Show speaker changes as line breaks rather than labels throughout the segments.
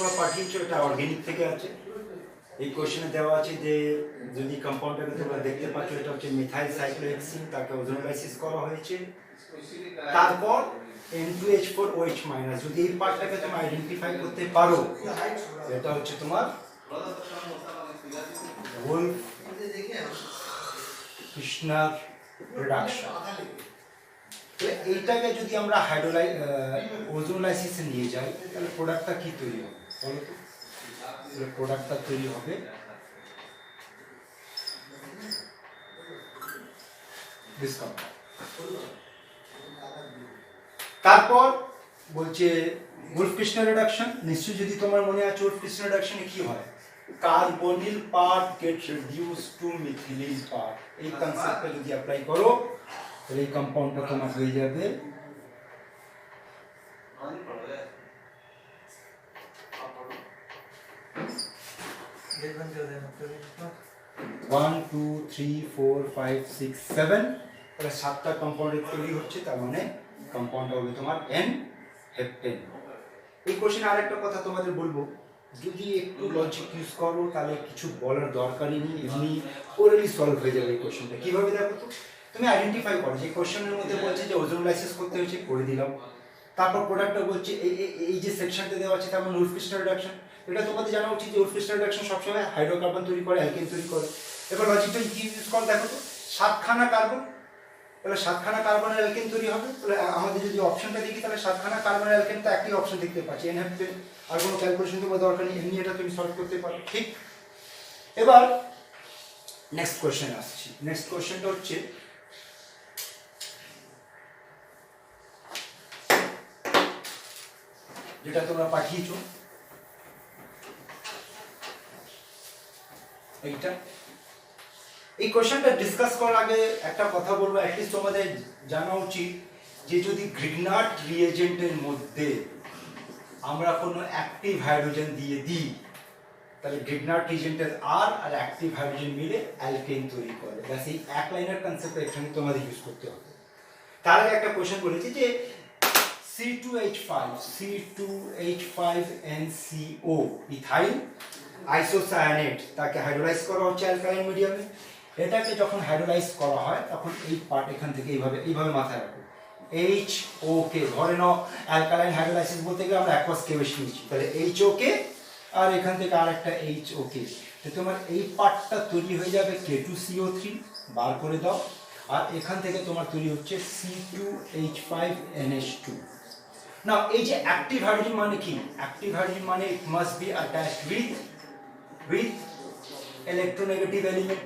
তোমরা পাঠিয়েছো এটা অর্গানিক থেকে আছে। এই কোশ্চেনে দেওয়া আছে যে যদি কম্পাউন্ডটাকে তোমরা দেখতে পাচ্ছ এটা হচ্ছে মিথাইল সাইক্লোহেক্সিন, তাকে ওজোনোলাইসিস করা হয়েছে। তারপর N2H4OH- যদি এই পার্টটাকে তুমি আইডেন্টিফাই করতে পারো, এটা হচ্ছে তোমার Wolff-Fishner রিডাকশন। তাহলে এইটাকে যদি আমরা ওজোনোলাইসিসে নিয়ে যাই তাহলে প্রোডাক্টটা কি তৈরি হবে বলো তো? তাহলে প্রোডাক্টটা তৈরি হবে দিস কম্পাউন্ড। তারপর বলছে Wolff-Fishner রিডাকশন। নিশ্চয়ই যদি তোমার মনে আছে Wolff-Fishner রিডাকশনে কি হয়, carbonyl part get reduced to methylene part. এই কনসেপ্টটা যদি অ্যাপ্লাই করো তাহলে এই কম্পাউন্ডটা তোমার হয়ে যাবে one two three four five six seven. তাহলে 7টা কম্পাউন্ডের তৈরি হচ্ছে, তার মানে কম্পাউন্ড হবে তোমার N হেপ্টেন। এই কোশ্চেনে আরেকটা কথা তোমাদের বলবো, যদি একটু লজিক ইউজ করো তাহলে কিছু বলার দরকারই নেই, এমনি ওরালি সলভ হয়ে যাবে এই কোশ্চেনটা। কিভাবে দেখো তো, তুমি আইডেন্টিফাই করো যে কোশ্চেনের মধ্যে বলছে যে ওজোনোলাইসিস করতে হয়েছে, করে দিলাম। তারপর প্রোডাক্টটা বলছে এই যে সেকশনটা দেওয়া আছে তার মানে Wolff-Fishner রিডাকশন। এটা তোমাদের জানা উচিত যে Wolff-Fishner রিডাকশন সবসময় হাইড্রোকার্বন তৈরি করে, অ্যালকেন তৈরি করে। এবার লজিকটা কি ইউজ করো দেখো তো, 7খানা কার্বন, তাহলে 7খানা কার্বনের অ্যালকেন তৈরি হবে। তাহলে আমাদের যদি অপশনটা দেখি তাহলে 7খানা কার্বনের অ্যালকেন তো একই অপশন দেখতে পাচ্ছি, N হেপ্টেন। আর কোনো ক্যালকুলেশন তোমার দরকার নেই, এমনি এটা তুমি সলভ করতে পারো, ঠিক। এবার নেক্সট কোশ্চেন আসছি। নেক্সট কোশ্চেনটা হচ্ছে যেটা তোমরা পাঠিয়েছো এইটা। এই কোশ্চেনটা ডিসকাস করার আগে একটা কথা বলবো, অ্যাটলিস্ট তোমাদের জানা উচিত যে যদি গ্রিগনার্ড রিএজেন্টের মধ্যে আমরা কোনো অ্যাক্টিভ হাইড্রোজেন দিয়ে দিই তাহলে গ্রিগনার্ড রিএজেন্টের আর অ্যাক্টিভ হাইড্রোজেন মিলে অ্যালকেন তৈরি করে। ব্যাস এই এক লাইনের কনসেপ্ট এখানে তোমাদের ইউজ করতে হবে। তার আগে একটা কোশ্চেন বলেছি যে C2H5NCO ইথাইল আইসোসায়ানেট, তাকে হাইড্রোলাইজ করা হচ্ছে অ্যালকালাইন মিডিয়ামে। এটাকে যখন হাইড্রোলাইজ করা হয় তখন এই পার্ট এখান থেকে এইভাবে মাথায় রাখো, HOK। ধরে নাও অ্যালকালাইন হাইড্রোলাইসিস বলতে গেলে আমরা অ্যাকোয়াস কেমিস নিচ্ছি, তাহলে HOK আর এখান থেকে আরেকটা HOK। তো তোমার এই পার্টটা তৈরি হয়ে যাবে K2CO3, বার করে দাও। আর এখান থেকে তোমার তৈরি হচ্ছে C2H5NH2। না, এই যে অ্যাক্টিভ হাইড্রোজেন মানে কি? অ্যাক্টিভ হাইড্রোজেন মানে it must be attached with electronegative element.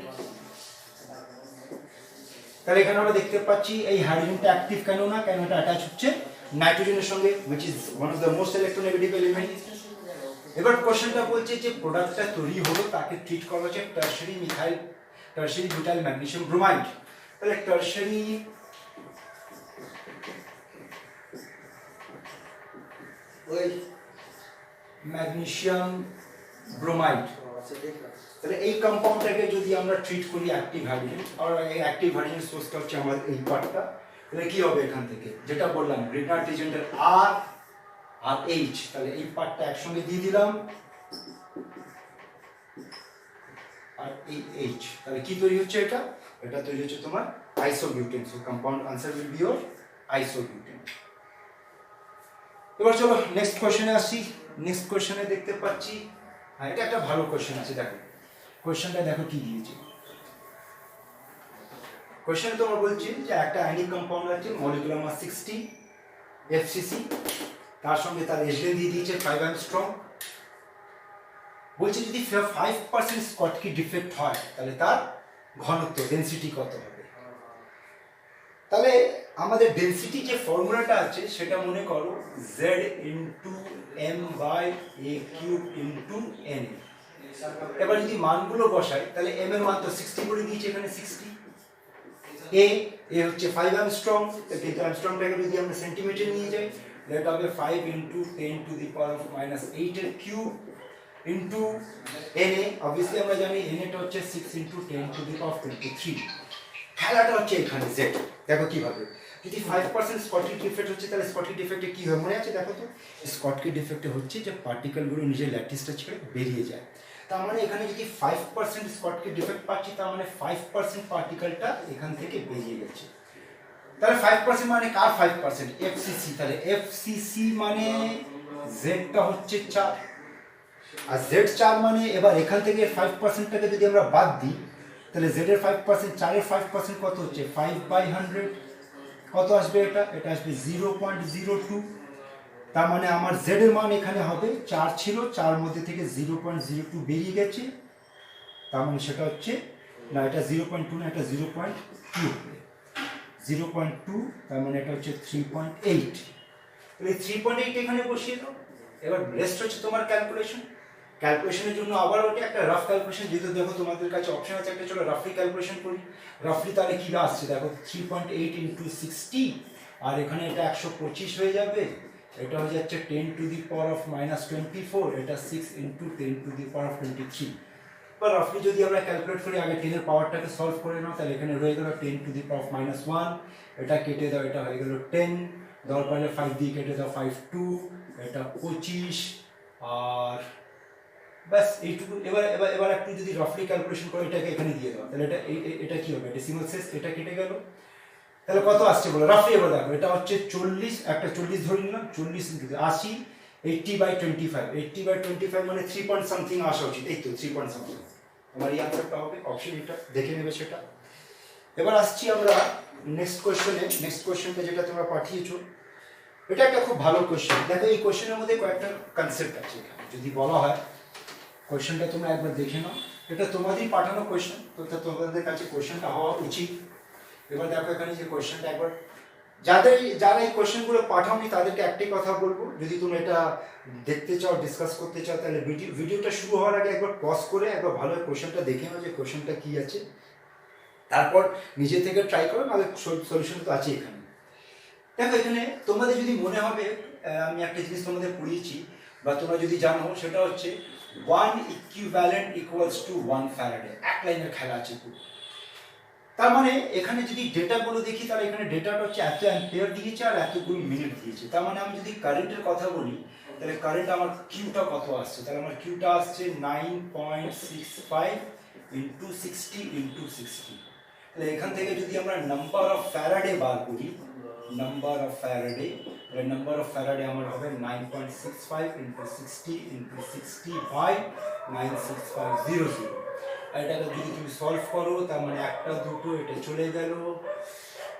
তাহলে এখানে আমরা দেখতে পাচ্ছি এই হাইড্রোজেনটা অ্যাক্টিভ কেন না, কেন এটা অ্যাটাচ হচ্ছে নাইট্রোজেনের সঙ্গে, which is one of the most electronegative element। এবার কোশ্চেনটা বলছে যে প্রোডাক্টটা তৈরি হলো তাকে ট্রিট করা হচ্ছে টারশারি বুটাইল ম্যাগনেসিয়াম ব্রোমাইড। তাহলে টারশারি ম্যাগনেসিয়াম ব্রোমাইড, তাহলে এই কম্পাউন্ডটাকে যদি আমরা ট্রিট করি অ্যাক্টিভ হাইড্রোজেন, আর এই অ্যাক্টিভ হাইড্রোজেন সোর্সটা হচ্ছে আমাদের এই পার্টটা, তাহলে কি হবে এখান থেকে যেটা বললাম গ্রিগনার্ড রিএজেন্টের আর H, তাহলে এই পার্টটা একসঙ্গে দিয়ে দিলাম আর এই H, তাহলে কি তৈরি হচ্ছে এটা তৈরি হচ্ছে তোমার isobutane. So compound answer will be your isobutane. এবার চলো নেক্সট কোশ্চেনে আসি। নেক্সট কোশ্চেনে দেখতে পাচ্ছি, হ্যাঁ এটা একটা ভালো কোশ্চেন আছে, দেখো কোশ্চেনটা দেখো কি দিয়েছে। কোশ্চেনে তোমার বলছি যে একটা আয়নিক কম্পাউন্ড আছে, মলিকুলার মাস 60 FCC, তার সঙ্গে তার এসডেন দিয়ে দিয়েছে 5 অ্যাংস্ট্রম। বলছে যদি 5% স্কটকি ডিফেক্ট হয় তাহলে তার ঘনত্ব ডেনসিটি কত হবে। তাহলে আমাদের ডেনসিটি যে ফর্মুলাটা আছে সেটা মনে করো Z into M/A³ into N। এবার যদি মানগুলো বসাই তাহলে M এর মান তো 60 করে দিয়েছে, এখানে 60। A হচ্ছে 5 অ্যাংস্ট্রম, কিন্তু অ্যাংস্ট্রমটাকে যদি আমরা সেন্টিমিটার নিয়ে যাই এটা হবে 5 ইন্টু 10⁻⁻8 এর কিউব ইন্টু Na। অবভিয়াসলি আমরা জানি Na টা হচ্ছে 6 ইন্টু 10⁻23। খেলাটা হচ্ছে এখানে Z। দেখো কিভাবে, যদি 5% স্কটকি ডিফেক্ট হচ্ছে তাহলে স্কটকি ডিফেক্টে কী হয় মনে আছে? দেখো তো, স্কটকি ডিফেক্টে হচ্ছে যে পার্টিকেলগুলো নিজের ল্যাটিসটা ছেড়ে বেরিয়ে যায়। তার মানে এখানে যদি 5% স্কটকি ডিফেক্ট পাচ্ছি, তার মানে 5% পার্টিকেলটা এখান থেকে বেরিয়ে গেছে। তাহলে 5% মানে কার 5%? এফসিসি। তাহলে এফসিসি মানে জেডটা হচ্ছে 4, আর জেড 4 মানে এবার এখান থেকে 5%টাকে যদি আমরা বাদ দিই তাহলে জেডের 5%, 4-এর 5% কত হচ্ছে? 5/100। কত আসবে এটা? এটা আসবে 0.02। তার মানে আমার জেডের মান এখানে হবে 4 ছিল, 4 মধ্যে থেকে 0.02 বেরিয়ে গেছে। তার মানে সেটা হচ্ছে না, এটা 0.2 না, এটা 0.2। 0.2 তার মানে এটা হচ্ছে 3.8। তাহলে 3.8 এখানে বসিয়ে দাও। এবার রেস্ট হচ্ছে তোমার ক্যালকুলেশন। ক্যালকুলেশনের জন্য আবার ওটা একটা রাফ ক্যালকুলেশন, যেহেতু দেখো তোমাদের কাছে অপশন আছে একটা, চলো রাফলি ক্যালকুলেশন করি। রাফলি তাহলে কী আসছে দেখো, 3.8 × 60, আর এখানে এটা 125 হয়ে যাবে। এটা হয়ে যাচ্ছে 10⁻⁻24, এটা 6 × 10⁻23। বা রাফলি যদি আমরা ক্যালকুলেট করি, আগে 10-এর পাওয়ারটাকে সলভ করে নাও, তাহলে এখানে রয়ে গেল 10⁻⁻1, এটা কেটে দাও, এটা হয়ে গেল 10, দরকার 5 দিয়ে কেটে দাও 5 2, এটা 25, আর ব্যাস এইটুকু। এবার এবার এবার একটু যদি রাফলি ক্যালকুলেশন করো, এটাকে এখানে দিয়ে দাও, তাহলে এটা কি হবে? ডেসিমাল শেষ, এটা কেটে গেল। তাহলে কত আসছে বলো রাফলি? এবার দেখো, এটা হচ্ছে 40, একটা 40 ধরে নিলাম, 40 × 80, 80/25। 80/25 মানে 3 পয়েন্ট সামথিং আসা উচিত। এই তো 3 পয়েন্ট সামথিং আমার এই আনসারটা হবে। অপশন এটা দেখে নেবে সেটা। এবার আসছি আমরা নেক্সট কোয়েশ্চেনে। নেক্সট কোয়েশ্চেনটা যেটা তোমরা পাঠিয়েছো, এটা একটা খুব ভালো কোয়েশ্চেন। দেখো এই কোয়েশ্চেনের মধ্যে কয়েকটা কনসেপ্ট আছে। যদি বলা হয় কোয়েশ্চেনটা তোমরা একবার দেখে নাও, এটা তোমাদেরই পাঠানো কোয়েশ্চেন, তো তোমাদের কাছে কোয়েশ্চেনটা হওয়া উচিত। এবার দেখো এখানে যে কোয়েশ্চেনটা, একবার যারা এই কোয়েশ্চেনগুলো পাঠাওনি তাদেরকে একটাই কথা বলবো, যদি তুমি এটা দেখতে চাও, ডিসকাস করতে চাও, তাহলে ভিডিওটা শুরু হওয়ার আগে একবার পজ করে একবার ভালো কোয়েশ্চেনটা দেখে নাও যে কোয়েশ্চেনটা কী আছে, তারপর নিজে থেকে ট্রাই করো, নাহলে সলিউশন তো আছে এখানে। দেখো এখানে তোমাদের যদি মনে হবে, আমি একটা জিনিস তোমাদের পড়িয়েছি বা তোমরা যদি জানো, সেটা হচ্ছে 1 ইকুইভ্যালেন্ট ইকুয়ালস টু 1 ফ্যারাডে। এক লাইনের খেলা আছে পুরো। তার মানে এখানে যদি ডেটাগুলো দেখি, তাহলে এখানে ডেটাটা হচ্ছে এত অ্যাম্পিয়ার দিয়েছে আর এতগুলো মিনিট দিয়েছে। তার মানে আমি যদি কারেন্টের কথা বলি, তাহলে কারেন্ট আমার কিউটা কত আসছে? তাহলে আমার কিউটা আসছে 9.65 × 60 × 60। তাহলে এখান থেকে যদি আমরা নাম্বার অফ ফ্যারাডে বার করি, নাম্বার অফ ফ্যারাডে, তাহলে নাম্বার অফ ফ্যারাডে আমার হবে 9.65 × 60 × 65, 96500। এটাকে যদি তুমি সলভ করো, তার মানে একটা দুটো এটা চলে গেল,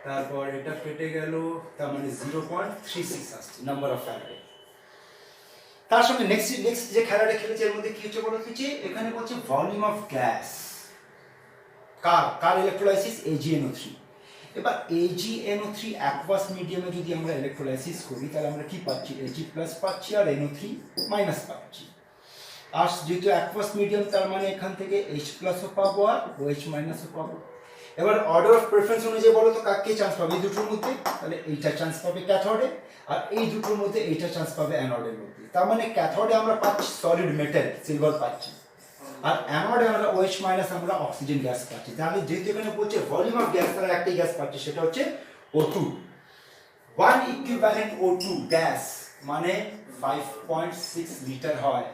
তারপর এটা কেটে গেল, তার মানে 0.36 আসছে নাম্বার অফ ফ্যারাডে। তার সঙ্গে নেক্সট যে খেলাটা খেলেছে এর মধ্যে কি হচ্ছে বলো তো, যে এখানে বলছে volume of gas. Car electrolysis? AgNO3। এবার AgNO3 অ্যাকুয়াস মিডিয়ামে যদি আমরা ইলেকট্রোলাইসিস করি, তাহলে আমরা কি পাচ্ছি? Ag+ পাচ্ছি আর NO3- পাচ্ছি। আর যেহেতু অ্যাকুয়াস মিডিয়াম, তার মানে এখান থেকে H+ পাবো আর OH- পাবো। এবার অর্ডার অফ প্রেফারেন্স অনুযায়ী বলো তো কাকে চান্স পাবে এই দুটোর মধ্যে? তাহলে এইটা চান্স পাবে ক্যাথোডে, আর এই দুটোর মধ্যে এইটা চান্স পাবে অ্যানোডের মধ্যে। তার মানে ক্যাথোডে আমরা পাচ্ছি সলিড মেটাল, সিলভার পাচ্ছি, আর অ্যানোডে আমরা OH- আমরা অক্সিজেন গ্যাস পাচ্ছি। তাহলে যেহেতু এখানে বলছে ভলিউম অফ গ্যাস, তাহলে একটাই গ্যাস পাচ্ছি, সেটা হচ্ছে O2। 1 ইকুইভ্যালেন্ট O2 গ্যাস মানে 5.6 লিটার হয়।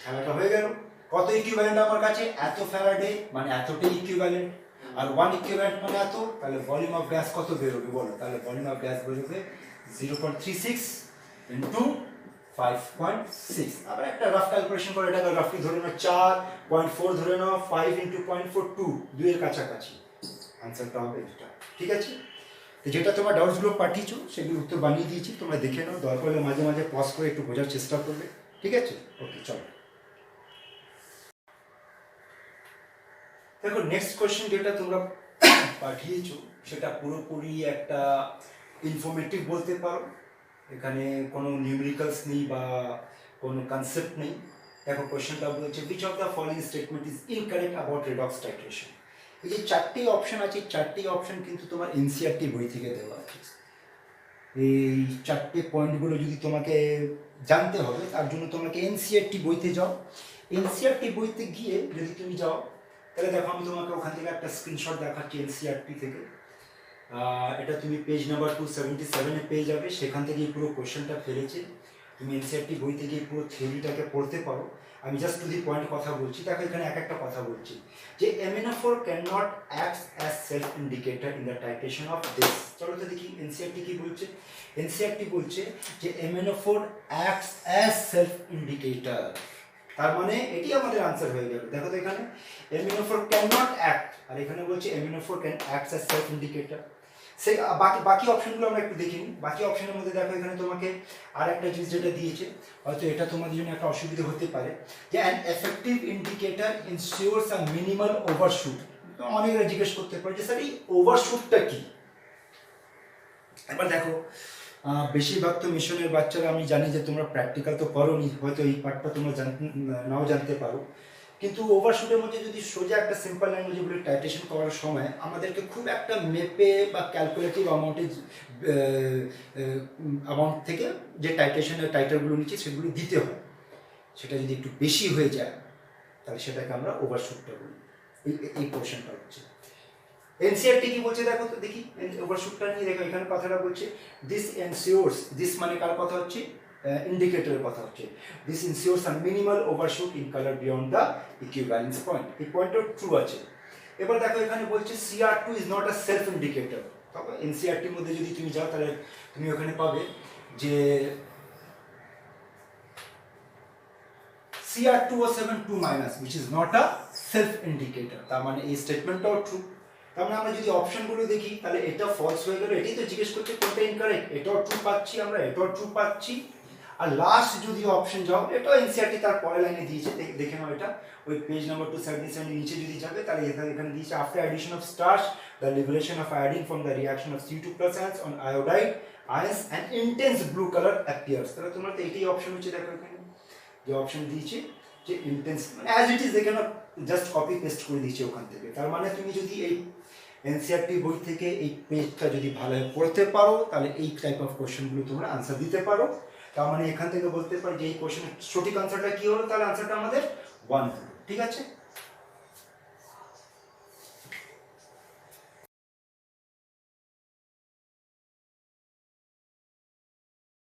খেলাটা হয়ে গেল। কত ইকুইভ্যালেন্ট আমার কাছে? এত ফ্যারাডে, মানে এতটাই ইকুইভ্যালেন্ট, আর 1 ইকুইভ্যালেন্ট মানে এত। তাহলে ভলিউম অফ গ্যাস কত বেরোবে বলো? তাহলে ভলিউম অফ গ্যাস বেরোবে 0.36 × 5.6। আবার একটা রাফ ক্যালকুলেশন করে, এটাকে রাফলি ধরে নাও 4.4 ধরে নাও, 5 × 0.42, 2 এর কাছাকাছি আনসারটা হবে এটা। ঠিক আছে? তো যেটা তোমার ডাউটসগুলো পাঠিয়েছো সেগুলো উত্তর বানিয়ে দিয়েছি, তোমরা দেখে নাও, দরকার হলে মাঝে মাঝে পজ করে একটু বোঝার চেষ্টা করবে। ঠিক আছে? ওকে, চলো। দেখো নেক্সট কোয়েশ্চেন যেটা তোমরা পাঠিয়েছো, সেটা পুরোপুরি একটা ইনফরমেটিভ বলতে পারো। এখানে কোনো নিউমেরিক্যালস নেই বা কোনো কনসেপ্ট নেই। দেখো কোয়েশ্চেনটা বলছে, which of the following statement is incorrect about redox titration? এই যে 4টি অপশন আছে, 4টি অপশন কিন্তু তোমার NCERT বই থেকে দেওয়া আছে। এই 4টে পয়েন্টগুলো যদি তোমাকে জানতে হবে, তার জন্য তোমাকে NCERT বইতে যাও। NCERT বইতে গিয়ে যদি তুমি যাও, তাহলে দেখো আমি তোমাকে ওখান থেকে একটা স্ক্রিনশট দেখাচ্ছি NCERT থেকে। এটা তুমি পেজ নাম্বার 277 পেয়ে যাবে, সেখান থেকে পুরো কোশ্চেনটা ফেলেছে। তুমি এনসিইআরটি বই থেকে পুরো থিওরিটাকে পড়তে পারো। আমি জাস্ট টু দি পয়েন্ট কথা বলছি, দেখো এখানে এক একটা কথা বলছি যে MnO4 can not act as self indicator in the titration of this. চলো তো দেখি এনসিইআরটি কি বলছে। এনসিইআরটি বলছে যে MnO4 acts as self indicator, তার মানে এটি আমাদের আনসার হয়ে গেল। দেখো তো এখানে MnO4 ক্যান নট অ্যাক্ট, আর এখানে বলছে MnO4 can act as self indicator. সে বাকি অপশনগুলো আমরা একটু দেখি নিই। বাকি অপশনের মধ্যে দেখো এখানে তোমাকে আর একটা জিনিস যেটা দিয়েছে, হয়তো এটা তোমাদের জন্য একটা অসুবিধা হতে পারে, যে an effective indicator ensures a minimal overshoot. অনেকরা জিজ্ঞেস করতে পারে যে স্যার এই ওভারশুটটা কি। এবার দেখো বেশিরভাগ তো মিশনের বাচ্চারা, আমি জানি যে তোমরা প্র্যাকটিক্যাল তো করোনি, হয়তো এই পার্টটা তোমরা নাও জানতে পারো, কিন্তু ওভারশুটের মধ্যে যদি সোজা একটা সিম্পল ল্যাঙ্গুয়েজে বলে টাইট্রেশন করার সময় আমাদেরকে খুব একটা মেপে বা ক্যালকুলেটিভ অ্যামাউন্ট থেকে যে টাইট্রেশনের টাইটারগুলো নিচ্ছে সেগুলো দিতে হয়, সেটা যদি একটু বেশি হয়ে যায় তাহলে সেটাকে আমরা ওভারশুটটা বলি। এই পোর্শনটা হচ্ছে এনসিইআরটি কি বলছে দেখো তো দেখি ওভারশুটটা নিয়ে। দেখো এখানে কথাটা বলছে দিস এনশিওরস, দিস মানে কার কথা হচ্ছে, ইন্ডিকেটরের কথা হচ্ছে। This ensures a minimal overshoot in colour beyond the equivalence point. এই পয়েন্টটা ট্রু আছে। এবার দেখো এখানে বলছে CR2 is not a self indicator. তবে এনসিইআরটির মধ্যে যদি তুমি যাও তাহলে তুমি ওখানে পাবে যে CR2O7 2- which is not a self indicator। তার মানে এই স্টেটমেন্টটাও ট্রু। তার মানে আমরা যদি অপশনগুলো দেখি তাহলে এটা ফলস হয়ে গেল, এটাই তো জিজ্ঞেস করছে কোনটা ইনকারেক্ট, এটাও ট্রু পাচ্ছি আমরা, এটাও ট্রু পাচ্ছি। আর লাস্ট যদি অপশন যাও, এটাও এনসিইআরটি তার পরের লাইনে দিয়েছে, দেখে নাও এটা ওই পেজ নাম্বার 277 নিচে যদি যাবে তাহলে এখানে দিয়েছে after addition of starch the liberation of iodine from the reaction of CO2+ ions on iodide ions an intense blue color appears। তাহলে তোমরা তো এটাই অপশন হচ্ছে, দেখো এখানে যে অপশন দিয়েছে যে ইন্টেন্স, মানে অ্যাজ ইট ইজ দেখে না, জাস্ট কপি পেস্ট করে দিয়েছে ওখান থেকে। তার মানে তুমি যদি এই এনসিইআরটি বই থেকে এই পেজটা যদি ভালোভাবে পড়তে পারো তাহলে এই টাইপ অফ কোশ্চেনগুলো তোমরা আনসার দিতে পারো। তার মানে এখান থেকে বলতে পারি যে এই কোশ্চেনের সঠিক আনসারটা কি হলো, তাহলে আনসারটা আমাদের 1 হলো। ঠিক আছে।